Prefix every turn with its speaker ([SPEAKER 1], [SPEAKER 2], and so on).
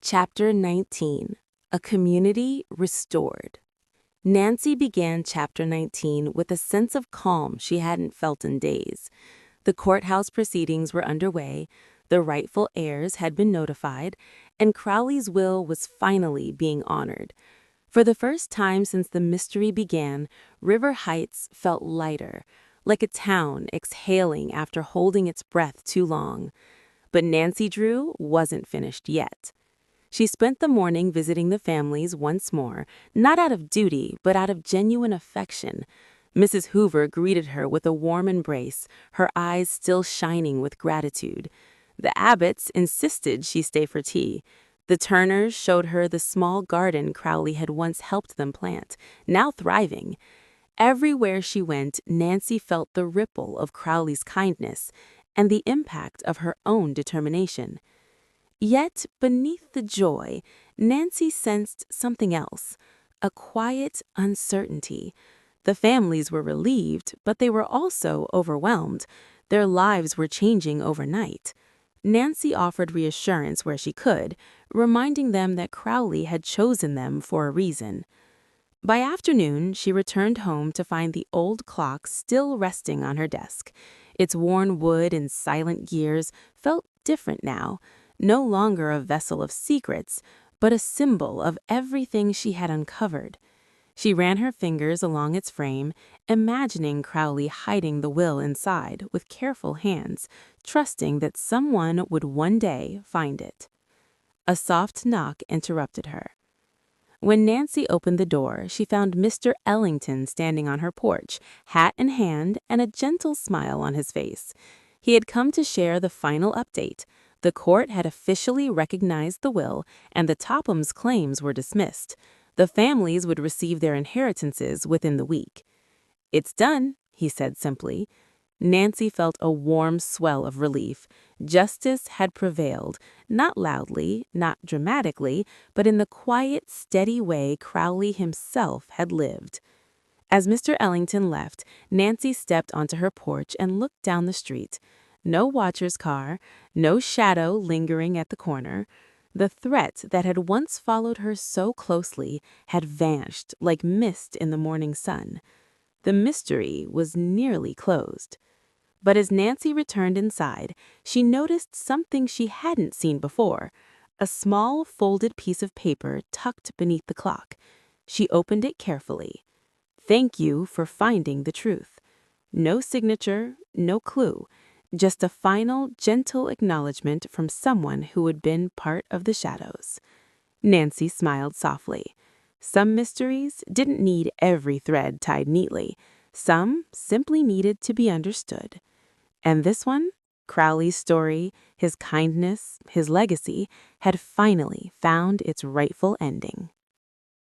[SPEAKER 1] Chapter 19. A Community Restored. Nancy began Chapter 19 with a sense of calm she hadn't felt in days. The courthouse proceedings were underway, the rightful heirs had been notified, and Crowley's will was finally being honored. For the first time since the mystery began, River Heights felt lighter, like a town exhaling after holding its breath too long. But Nancy Drew wasn't finished yet. She spent the morning visiting the families once more, not out of duty, but out of genuine affection. Mrs. Hoover greeted her with a warm embrace, her eyes still shining with gratitude. The Abbotts insisted she stay for tea. The Turners showed her the small garden Crowley had once helped them plant, now thriving. Everywhere she went, Nancy felt the ripple of Crowley's kindness and the impact of her own determination. Yet, beneath the joy, Nancy sensed something else, a quiet uncertainty. The families were relieved, but they were also overwhelmed. Their lives were changing overnight. Nancy offered reassurance where she could, reminding them that Crowley had chosen them for a reason. By afternoon, she returned home to find the old clock still resting on her desk. Its worn wood and silent gears felt different now. No longer a vessel of secrets, but a symbol of everything she had uncovered. She ran her fingers along its frame, imagining Crowley hiding the will inside with careful hands, trusting that someone would one day find it. A soft knock interrupted her. When Nancy opened the door, she found Mr. Ellington standing on her porch, hat in hand and a gentle smile on his face. He had come to share the final update. The court had officially recognized the will, and the Tophams' claims were dismissed. The families would receive their inheritances within the week. "It's done," he said simply. Nancy felt a warm swell of relief. Justice had prevailed, not loudly, not dramatically, but in the quiet, steady way Crowley himself had lived. As Mr. Ellington left, Nancy stepped onto her porch and looked down the street. No watcher's car, no shadow lingering at the corner. The threat that had once followed her so closely had vanished like mist in the morning sun. The mystery was nearly closed. But as Nancy returned inside, she noticed something she hadn't seen before, a small folded piece of paper tucked beneath the clock. She opened it carefully. "Thank you for finding the truth." No signature, no clue. Just a final, gentle acknowledgement from someone who had been part of the shadows. Nancy smiled softly. Some mysteries didn't need every thread tied neatly. Some simply needed to be understood. And this one, Crowley's story, his kindness, his legacy, had finally found its rightful ending.